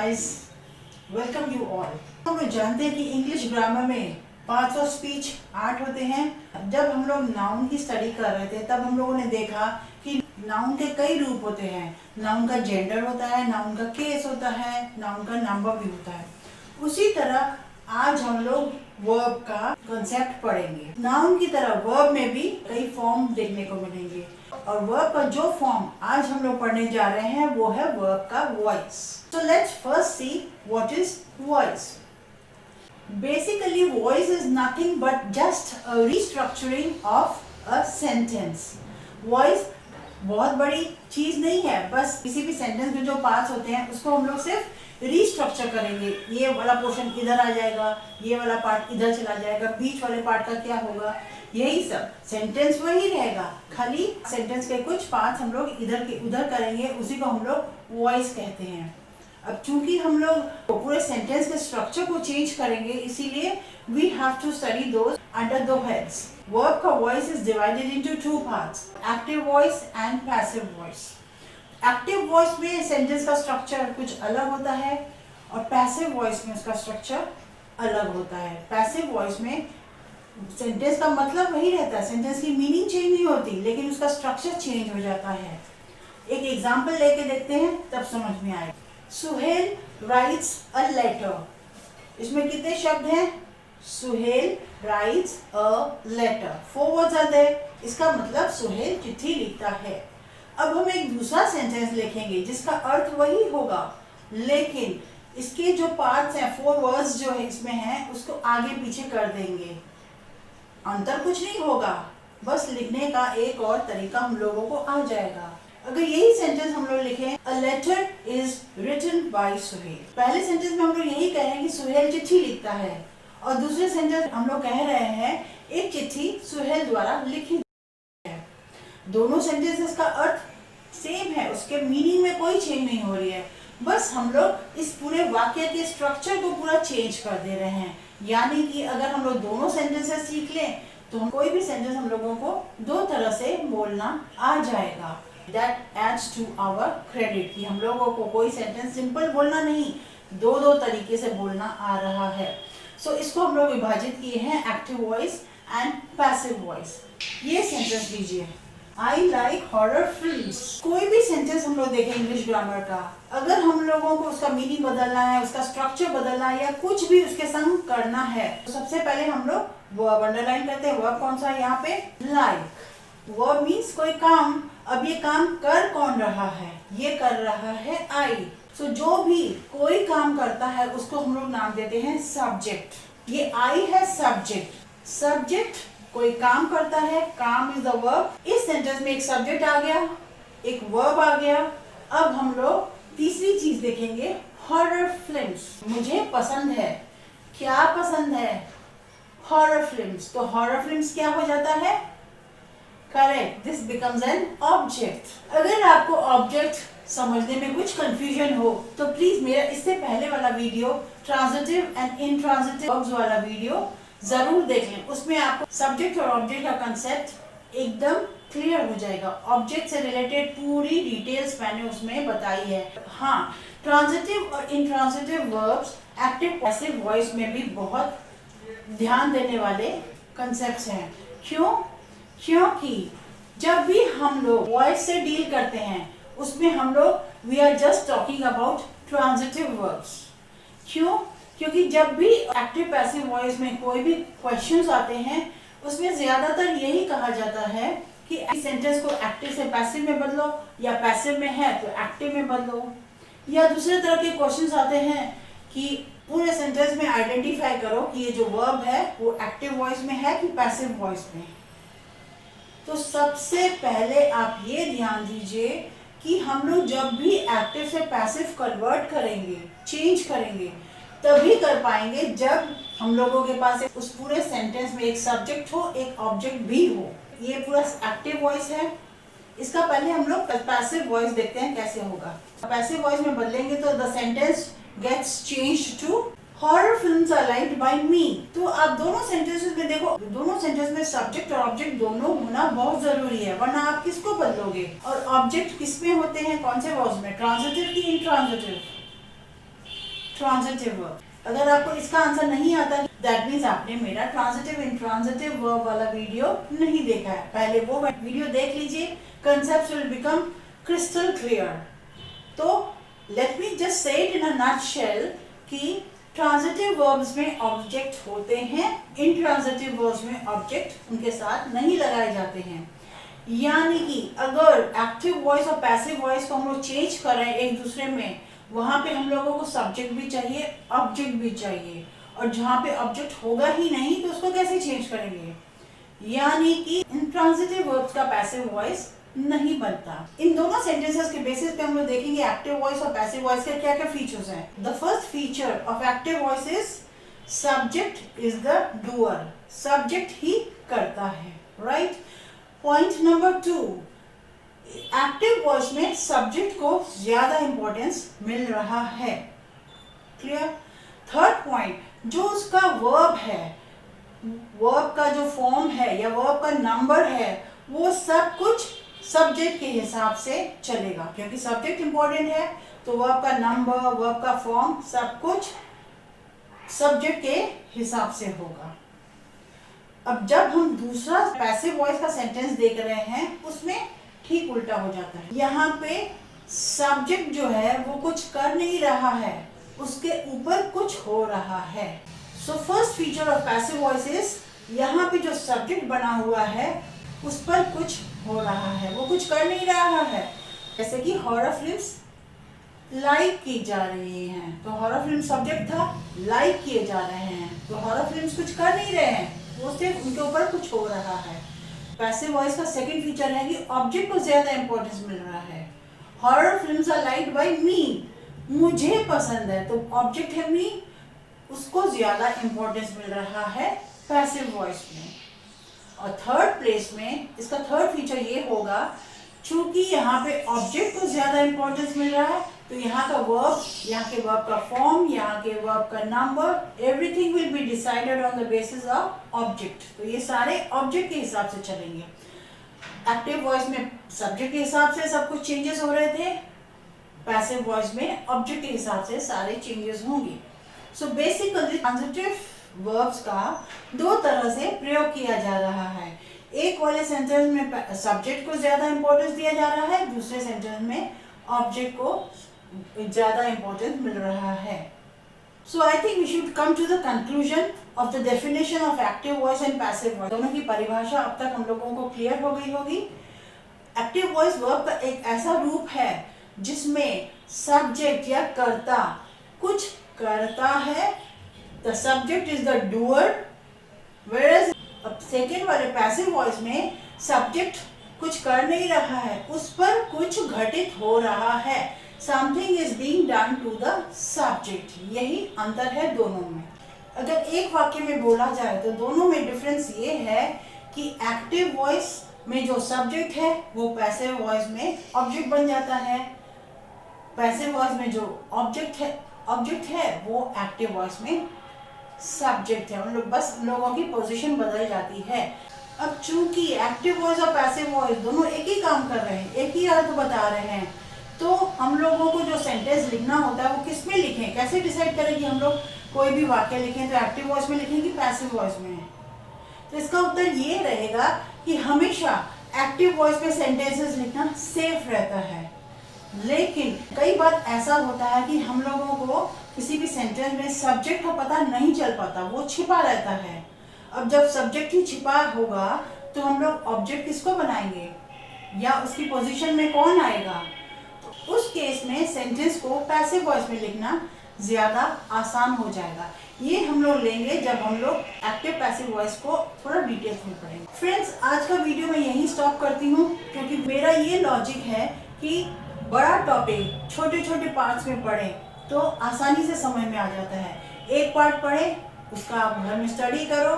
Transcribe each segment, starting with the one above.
guys, welcome you all. हम लोग जानते हैं कि इंग्लिश ग्रामर में पार्ट्स ऑफ स्पीच 8 होते हैं। जब हम लोग नाउन की स्टडी कर रहे थे तब हम लोगों ने देखा कि नाउन के कई रूप होते हैं। नाउन का जेंडर होता है, नाउन का केस होता है, नाउन का नंबर भी होता है। उसी तरह आज हम लोग वर्ब का कॉन्सेप्ट पढ़ेंगे। नाउन की तरह वर्ब में भी कई फॉर्म देखने को मिलेंगे और वर्ब का जो फॉर्म आज हम लोग पढ़ने जा रहे हैं वो है वर्ब का voice. So let's first see what is voice. Basically, voice is nothing but just a restructuring of a sentence. Voice बहुत बड़ी चीज नहीं है, बस किसी भी सेंटेंस में जो पार्ट्स होते हैं उसको हम लोग सिर्फ रीस्ट्रक्चर करेंगे। ये वाला पोर्शन इधर आ जाएगा, ये वाला पार्ट इधर चला जाएगा, बीच वाले पार्ट का क्या होगा, यही सब। सेंटेंस वही रहेगा, खाली सेंटेंस के कुछ पार्ट्स हम लोग इधर के उधर करेंगे, उसी को हम लोग वॉइस कहते हैं। अब चूंकि हम लोग पूरे सेंटेंस के स्ट्रक्चर को चेंज करेंगे, इसीलिए we have to study those under two heads. Verb का voice is divided into two parts, active voice and passive voice. Active voice में सेंटेंस का स्ट्रक्चर कुछ अलग होता है और पैसिव वॉइस में उसका स्ट्रक्चर अलग होता है। पैसिव वॉइस में सेंटेंस का मतलब वही रहता है, सेंटेंस की मीनिंग चेंज नहीं होती, लेकिन उसका स्ट्रक्चर चेंज हो जाता है। एक एग्जाम्पल लेके देखते हैं तब समझ में आएगा। Suhel writes a letter. इसमें कितने शब्द हैं? Suhel writes a letter, 4 words are there. इसका मतलब सुहेल चिट्ठी लिखता है। अब हम एक दूसरा सेंटेंस लिखेंगे जिसका अर्थ वही होगा, लेकिन इसके जो पार्ट्स हैं, 4 वर्ड्स जो है इसमें हैं, उसको आगे पीछे कर देंगे। अंतर कुछ नहीं होगा, बस लिखने का एक और तरीका हम लोगों को आ जाएगा। अगर यही सेंटेंस हम लोग लिखें, a letter is written by Suhel, पहले सेंटेंस में हम लोग यही कह रहे हैं कि सुहेल चिट्ठी लिखता है, और दूसरे सेंटेंस हम लोग कह रहे हैं एक चिट्ठी सुहेल द्वारा लिखी है। दोनों सेंटेंसेस का अर्थ सेम है, उसके मीनिंग में कोई चेंज नहीं हो रही है, बस हम लोग इस पूरे वाक्य के स्ट्रक्चर को पूरा चेंज कर दे रहे हैं। यानी कि अगर हम लोग दोनों सेंटेंसेस सीख लें तो कोई भी सेंटेंस हम लोगों को दो तरह से बोलना आ जाएगा। That adds to our credit कि हम लोगों को कोई सेंटेंस सिंपल बोलना नहीं, दो तरीके से बोलना आ रहा है। सो इसको हम लोग विभाजित किए हैं, active voice and passive voice. ये सेंटेंस लीजिए, आई लाइक हॉरर फिल्म्स। कोई भी सेंटेंस हम लोग देखें इंग्लिश ग्रामर का, अगर हम लोगों को उसका मीनिंग बदलना है, उसका स्ट्रक्चर बदलना है या कुछ भी उसके संग करना है, तो सबसे पहले हम लोग वर्ब अंडरलाइन करते हैं। वर्ब कौन सा है यहाँ पे? लाइक। वर्ब मीन्स कोई काम। अब ये काम कर कौन रहा है? ये कर रहा है आई। सो जो भी कोई काम करता है उसको हम लोग नाम देते हैं सब्जेक्ट। ये आई है सब्जेक्ट। सब्जेक्ट कोई काम करता है, काम इज द वर्ब। इस सेंटेंस में एक सब्जेक्ट आ गया, एक वर्ब आ गया। अब हम लोग तीसरी चीज देखेंगे, हॉरर फिल्म्स। मुझे पसंद है। क्या पसंद है? Horror films. तो हॉरर फिल्म्स क्या हो जाता है? Correct, this becomes an object. अगर आपको ऑब्जेक्ट समझने में कुछ कंफ्यूजन हो तो प्लीज मेरा इससे पहले वाला video, transitive and intransitive verbs वाला वीडियो जरूर देख लें। उसमें आपको सब्जेक्ट और ऑब्जेक्ट का कंसेप्ट एकदम क्लियर हो जाएगा। ऑब्जेक्ट से रिलेटेड पूरी डिटेल्स मैंने उसमें बताई है। हाँ, ट्रांजिटिव और intransitive verbs active passive voice में भी बहुत ध्यान देने वाले कंसेप्ट्स हैं। क्यों? क्योंकि जब भी हम लोग वॉइस से डील करते हैं उसमें हम लोग we are just talking about transitive verbs. क्यों? क्योंकि जब भी एक्टिव पैसिव वॉइस में कोई भी क्वेश्चंस आते हैं उसमें ज्यादातर यही कहा जाता है कि इस सेंटेंस को एक्टिव से पैसिव में बदलो, या पैसिव में है तो एक्टिव में बदलो। या दूसरे तरह के क्वेश्चंस आते हैं कि पूरे सेंटेंस में आइडेंटिफाई करो कि ये जो वर्ब है वो एक्टिव वॉइस में है कि पैसिव वॉइस में। तो सबसे पहले आप ये ध्यान दीजिए कि हम लोग जब भी एक्टिव से पैसिव कन्वर्ट करेंगे, चेंज करेंगे, तभी कर पाएंगे जब हम लोगों के पास उस पूरे सेंटेंस में एक सब्जेक्ट हो, एक ऑब्जेक्ट भी हो। ये पूरा एक्टिव वॉइस है। इसका पहले हम लोग पैसिव वॉइस देखते हैं कैसे होगा। पैसिव वॉइस में बदलेंगे तो the sentence gets changed to horror films are liked by me. तो आप दोनों सेंटेंसेस में देखो, दोनों सेंटेंस में सब्जेक्ट और ऑब्जेक्ट दोनों होना बहुत जरूरी है, वरना आप किसको बदलोगे? और ऑब्जेक्ट किस में होते हैं, कौन से वर्ब्स में? ट्रांजिटिव की इनट्रांजिटिव? Transitive verb. अगर आपको इसका आंसर नहीं आता, दैट मीन्स आपने मेरा ट्रांजिटिव इंट्रांजिटिव वर्ब वाला वीडियो नहीं देखा है। पहले वो वीडियो देख लीजिए, concept will become crystal clear. तो let me just say it in a nutshell कि ट्रांजिटिव वर्ब्स में ऑब्जेक्ट होते हैं, इंट्रांजिटिव वर्ब्स में ऑब्जेक्ट उनके साथ नहीं लगाए जाते हैं। यानी कि अगर एक्टिव वॉइस और पैसिव वॉइस को हम लोग चेंज कर रहे हैं एक दूसरे में, वहां पे हम लोगों को सब्जेक्ट भी चाहिए, ऑब्जेक्ट भी चाहिए, और जहां पे ऑब्जेक्ट होगा ही नहीं तो उसको कैसे चेंज करेंगे। यानी कि इंट्रांजिटिव वर्ब्स का पैसिव वॉइस नहीं बनता। इन दोनों सेंटेंसेस के बेसिस पे हम लोग देखेंगे एक्टिव वॉइस और पैसिव वॉइस के क्या क्या फीचर्स हैं। The first feature of active voice is subject is the doer, subject ही करता है, right. Point number 2, active voice में सब्जेक्ट को ज्यादा इंपॉर्टेंस मिल रहा है, क्लियर। थर्ड पॉइंट, जो उसका वर्ब है, वर्ब का जो फॉर्म है या वर्ब का नंबर है, वो सब कुछ सब्जेक्ट के हिसाब से चलेगा, क्योंकि सब्जेक्ट इंपॉर्टेंट है तो वर्ब का नंबर, वर्ब का फॉर्म सब कुछ सब्जेक्ट के हिसाब से होगा। अब जब हम दूसरा पैसिव वॉइस का सेंटेंस देख रहे हैं, उसमें ठीक उल्टा हो जाता है। यहाँ पे सब्जेक्ट जो है वो कुछ कर नहीं रहा है, उसके ऊपर कुछ हो रहा है। So first feature of passive voice is, यहाँ पे जो सब्जेक्ट बना हुआ है उस पर कुछ हो रहा है, वो कुछ कर नहीं रहा है। जैसे कि हॉरर फिल्म्स लाइक की जा रही हैं, तो हॉरर फिल्म सब्जेक्ट था, लाइक किए जा रहे हैं, तो हॉरर फिल्म्स कुछ कर नहीं रहे हैं, वो सिर्फ उनके ऊपर कुछ हो रहा है। पैसिव वॉइस का सेकंड फीचर है कि ऑब्जेक्ट को ज्यादा इंपॉर्टेंस मिल रहा है। Horror films are liked by me, मुझे पसंद है, तो ऑब्जेक्ट है मी, उसको ज्यादा इंपॉर्टेंस मिल रहा है पैसिव वॉइस में। और थर्ड प्लेस में इसका थर्ड फीचर ये होगा, चूंकि यहाँ पे ऑब्जेक्ट को ज्यादा इंपॉर्टेंस मिल रहा है, तो यहाँ का वर्ब, यहाँ के वर्ब का फॉर्म, यहाँ के वर्ब का number, everything will be decided on the basis of object. तो ये सारे ऑब्जेक्ट के हिसाब से चलेंगे। एक्टिव वॉइस में सब्जेक्ट के हिसाब से सब कुछ चेंजेस हो रहे थे, पैसिव वॉइस में ऑब्जेक्ट के हिसाब से सारे चेंजेस होंगे। सो बेसिकली ट्रांजिटिव वर्ब्स का दो तरह से प्रयोग किया जा रहा है। एक वाले सेंटेंस में सब्जेक्ट को ज्यादा इंपॉर्टेंस दिया जा रहा है, दूसरे सेंटेंस में ऑब्जेक्ट को ज्यादा इंपॉर्टेंस मिल रहा है। So I think we should come to the conclusion of the definition of active voice and passive voice. दोनों की परिभाषा अब तक हम लोगों को क्लियर हो गई होगी। एक्टिव वॉइस वर्ब का एक ऐसा रूप है जिसमें सब्जेक्ट या कर्ता कुछ करता है, the subject is the doer, whereas second वाले पैसिव वॉइस में सब्जेक्ट कुछ कर नहीं रहा है, उस पर कुछ घटित हो रहा है, something is being done to the subject। यही अंतर है दोनों में। अगर एक वाक्य में बोला जाए तो दोनों में डिफरेंस ये है कि एक्टिव वॉइस में जो सब्जेक्ट है वो पैसिव वॉइस में ऑब्जेक्ट बन जाता है, पैसिव वॉइस में जो ऑब्जेक्ट है वो एक्टिव वॉइस में सब्जेक्ट है। बस लोगों की पोजीशन बदल जाती है। अब चूंकि एक्टिव वॉइस और पैसिव वॉइस दोनों एक ही काम कर रहे हैं, एक ही अर्थ बता रहे हैं, तो हम लोगों को जो सेंटेंस लिखना होता है वो किस में लिखें, कैसे डिसाइड करें कि हम लोग कोई भी वाक्य लिखें तो एक्टिव वॉइस में लिखें कि पैसिव वॉइस में। तो इसका उत्तर ये रहेगा कि हमेशा एक्टिव वॉइस में सेंटेंसेस लिखना सेफ रहता है। लेकिन कई बार ऐसा होता है कि हम लोगों को किसी भी सेंटेंस में सब्जेक्ट का पता नहीं चल पाता, वो छिपा रहता है। अब जब सब्जेक्ट ही छिपा होगा तो हम लोग ऑब्जेक्ट किसको बनाएंगे या उसकी पोजीशन में कौन आएगा, तो उस केस में सेंटेंस को पैसिव वॉइस में लिखना ज्यादा आसान हो जाएगा। ये हम लोग लेंगे जब हम लोग एक्टिव पैसिव वॉइस को थोड़ा डिटेल्स में पढ़ेंगे। फ्रेंड्स, आज का वीडियो मैं यहीं स्टॉप करती हूँ, क्योंकि मेरा ये लॉजिक है कि बड़ा टॉपिक छोटे छोटे पार्ट्स में पढ़ें तो आसानी से समझ में आ जाता है। एक पार्ट पढ़े, उसका आप घर में स्टडी करो,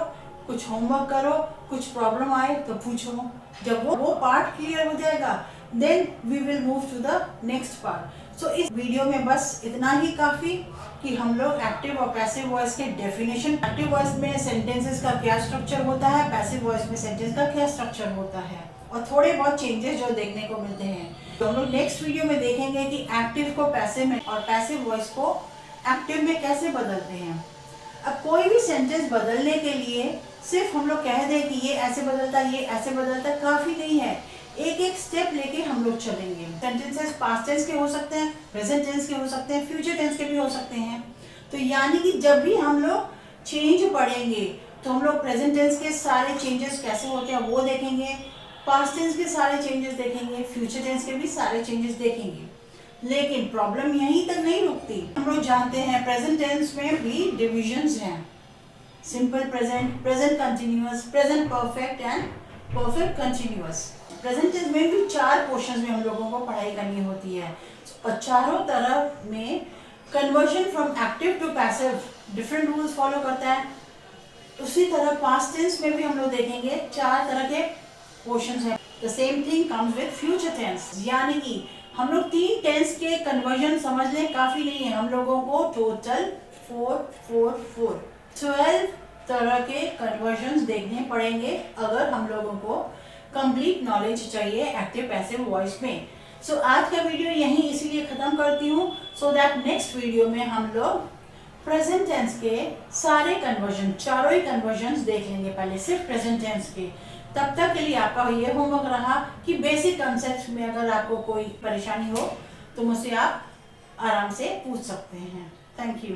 कुछ होमवर्क करो, कुछ प्रॉब्लम आए तो पूछो। जब वो पार्ट क्लियर हो जाएगा then we will move to the next part. So इस वीडियो में बस इतना ही काफ़ी कि हम लोग एक्टिव और पैसिव वॉइस के डेफिनेशन, एक्टिव वॉइस में सेंटेंसेस का क्या स्ट्रक्चर होता है, पैसिव वॉइस में सेंटेंस का क्या स्ट्रक्चर होता है, और थोड़े बहुत चेंजेस जो देखने को मिलते हैं। तो हम लोग नेक्स्ट वीडियो में देखेंगे कि एक्टिव को पैसिव में और पैसिव वॉइस को एक्टिव में कैसे बदलते हैं। अब कोई भी सेंटेंस बदलने के लिए सिर्फ हम लोग कह दें कि ये ऐसे बदलता है, ये ऐसे बदलता है, काफी नहीं है। एक एक स्टेप लेके हम लोग चलेंगे। सेंटेंसेस पास्ट टेंस के हो सकते हैं, प्रेजेंट टेंस के हो सकते हैं, फ्यूचर टेंस के भी हो सकते हैं। तो यानी कि जब भी हम लोग चेंज पढ़ेंगे तो हम लोग प्रेजेंट टेंस के सारे चेंजेस कैसे होते हैं वो देखेंगे, पास्ट टेंस के सारे चेंजेस देखेंगे, फ्यूचर टेंस के भी सारे चेंजेस देखेंगे। लेकिन प्रॉब्लम यहीं तक नहीं रुकती। हम लोग जानते हैं प्रेजेंट टेंस में भी डिविजन्स हैं, simple present, present continuous, present perfect and perfect continuous. Present tense में भी 4 पोर्शन में हम लोगों को पढ़ाई करनी होती है और चारों तरफ में conversion from active to passive different rules follow करता है। उसी तरह पास्ट टेंस में भी हम लोग देखेंगे 4 तरह के पोर्शंस हैं। The same thing comes with future tense, यानी कि हम लोग 3 टेंस के कन्वर्जन समझ लें काफी नहीं है, हम लोगों को टोटल 12 तरह के कन्वर्जन देखने पड़ेंगे अगर हम लोगों को कंप्लीट नॉलेज चाहिए एक्टिव पैसिव वॉइस में। सो आज का वीडियो यहीं इसीलिए खत्म करती हूँ सो दैट नेक्स्ट वीडियो में हम लोग प्रेजेंट टेंस के सारे कन्वर्जन, चारों ही कन्वर्जन देख लेंगे, पहले सिर्फ प्रेजेंट टेंस के। तब तक के लिए आपका ये होमवर्क रहा कि बेसिक कॉन्सेप्ट्स में अगर आपको कोई परेशानी हो तो मुझसे आप आराम से पूछ सकते हैं। Thank you.